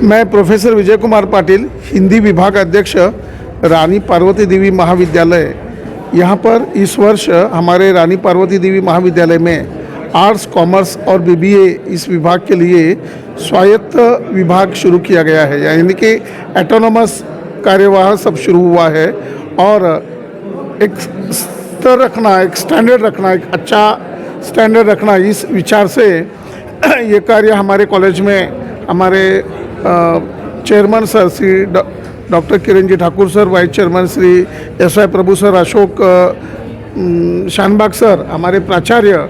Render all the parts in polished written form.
मैं प्रोफेसर विजय कुमार पाटिल, हिंदी विभाग अध्यक्ष, रानी पार्वती देवी महाविद्यालय। यहाँ पर इस वर्ष हमारे रानी पार्वती देवी महाविद्यालय में आर्ट्स, कॉमर्स और बीबीए इस विभाग के लिए स्वायत्त विभाग शुरू किया गया है, यानी कि एटोनोमस कार्यवाह सब शुरू हुआ है। और एक स्तर रखना, एक स्टैंडर्ड रखना, एक अच्छा स्टैंडर्ड रखना, इस विचार से ये कार्य हमारे कॉलेज में हमारे chairman sir Shri doctor Kiran ji Thakur sir, vice chairman Shri एस.वाई. प्रभु सर, अशोक शानबाग सर, हमारे प्राचार्य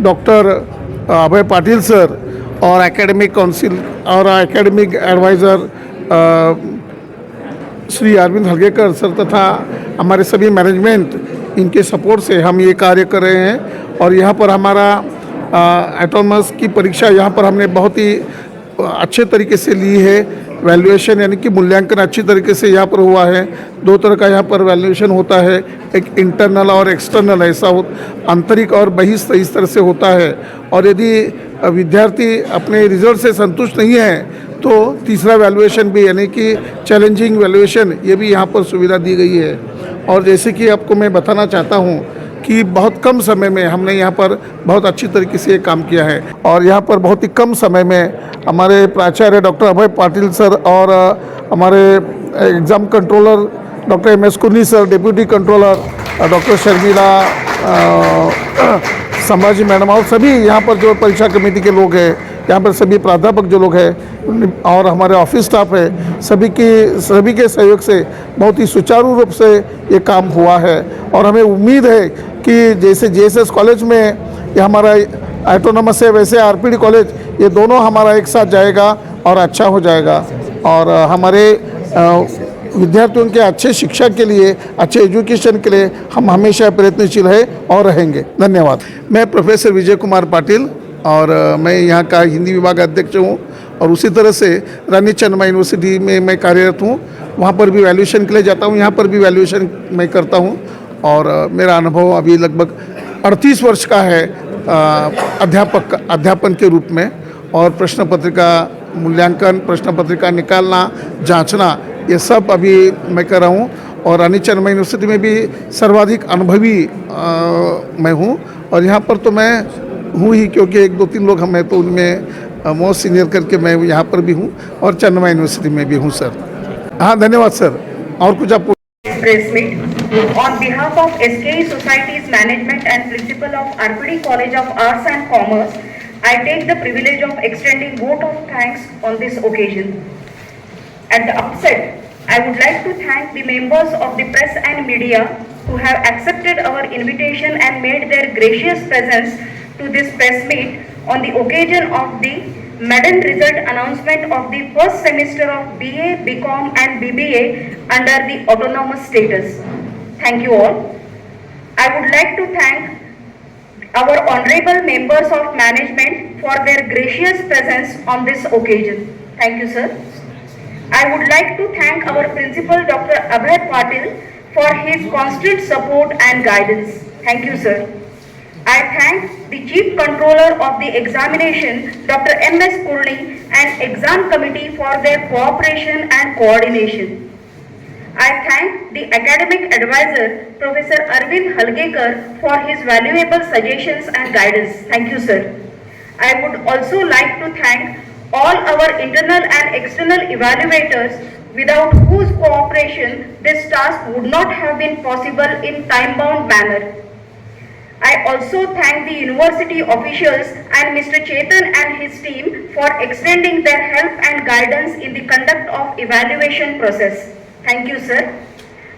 डॉक्टर अभय पाटिल सर और एकेडमिक काउंसिल और academic adviser Shri Arvind Halgekar sir तथा हमारे सभी मैनेजमेंट, इनके सपोर्ट से हम ये कार्य कर रहे हैं। और यहाँ पर हमारा एटोनमस की परीक्षा यहाँ पर हमने बहुत ही अच्छे तरीके से ली है। वैल्यूएशन यानी कि मूल्यांकन अच्छी तरीके से यहाँ पर हुआ है। दो तरह का यहाँ पर वैल्यूएशन होता है, एक इंटरनल और एक्सटर्नल, ऐसा आंतरिक और बहिस्थ इस तरह से होता है। और यदि विद्यार्थी अपने रिजल्ट से संतुष्ट नहीं है तो तीसरा वैल्यूएशन भी यानी कि चैलेंजिंग वैल्यूएशन, ये भी यहाँ पर सुविधा दी गई है। और जैसे कि आपको मैं बताना चाहता हूँ कि बहुत कम समय में हमने यहाँ पर बहुत अच्छी तरीके से काम किया है। और यहाँ पर बहुत ही कम समय में हमारे प्राचार्य डॉक्टर अभय पाटिल सर और हमारे एग्ज़ाम कंट्रोलर डॉक्टर M.S. कुन्नी sir, deputy controller doctor Sharmila Sambhaji madam और सभी यहाँ पर जो परीक्षा कमेटी के लोग हैं, यहाँ पर सभी प्राध्यापक जो लोग हैं और हमारे ऑफिस स्टाफ है, सभी के सहयोग से बहुत ही सुचारू रूप से ये काम हुआ है। और हमें उम्मीद है कि जैसे JSS कॉलेज में ये हमारा एटोनोमस है, वैसे RPD कॉलेज, ये दोनों हमारा एक साथ जाएगा और अच्छा हो जाएगा। और हमारे विद्यार्थियों के अच्छे शिक्षा के लिए, अच्छे एजुकेशन के लिए हम हमेशा प्रयत्नशील है और रहेंगे। धन्यवाद। मैं प्रोफेसर विजय कुमार पाटिल और मैं यहाँ का हिंदी विभाग अध्यक्ष हूँ। और उसी तरह से रानी चन्मा यूनिवर्सिटी में मैं कार्यरत हूँ, वहाँ पर भी वैल्यूएशन के लिए जाता हूँ, यहाँ पर भी वैल्यूएशन मैं करता हूँ। और मेरा अनुभव अभी लगभग 38 वर्ष का है अध्यापन के रूप में। और प्रश्न पत्रिका मूल्यांकन, प्रश्न पत्रिका निकालना, जांचना, ये सब अभी मैं कर रहा हूँ। और रानी चन्मा यूनिवर्सिटी में भी सर्वाधिक अनुभवी मैं हूँ। और यहाँ पर तो मैं हूँ ही, क्योंकि 1-2-3 लोग हम हैं तो उनमें मोस्ट सीनियर करके मैं यहाँ पर भी हूँ और चन्मा यूनिवर्सिटी में भी हूँ सर। हाँ, धन्यवाद सर। और कुछ आप Press meet on behalf of SKE Society's management and principal of RPD College of Arts and Commerce, I take the privilege of extending vote of thanks on this occasion. At the outset, I would like to thank the members of the press and media who have accepted our invitation and made their gracious presence to this press meet on the occasion of the maiden result announcement of the first semester of BA, BCom and BBA under the autonomous status. Thank you all. I would like to thank our honorable members of management for their gracious presence on this occasion. Thank you, sir. I would like to thank our principal Dr. Abhay Patil for his constant support and guidance. Thank you, sir. I thank the Chief Controller of the Examination, Dr. M.S. Kurni, and Exam Committee for their cooperation and coordination. I thank the Academic Advisor, Professor Arvind Halgekar, for his valuable suggestions and guidance. Thank you, sir. I would also like to thank all our internal and external evaluators, without whose cooperation this task would not have been possible in time-bound manner. I also thank the university officials and Mr. Chetan and his team for extending their help and guidance in the conduct of evaluation process. Thank you, sir.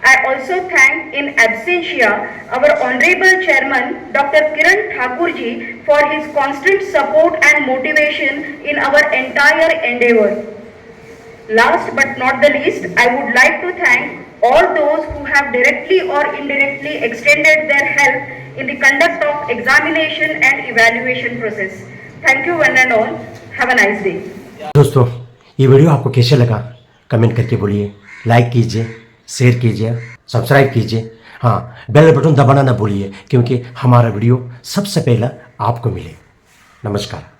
I also thank in absentia our Honorable Chairman Dr. Kiran Thakurji for his constant support and motivation in our entire endeavor. Last but not the least, I would like to thank all those who have directly or indirectly extended their help in the conduct of examination and evaluation process. Thank you one and all. Have a nice day. दोस्तों, ये video आपको कैसे लगा comment करके बोलिए, like कीजिए, share कीजिए, subscribe कीजिए। हाँ, बेल बटन दबाना ना भूलिए, क्योंकि हमारा वीडियो सबसे पहला आपको मिले। नमस्कार।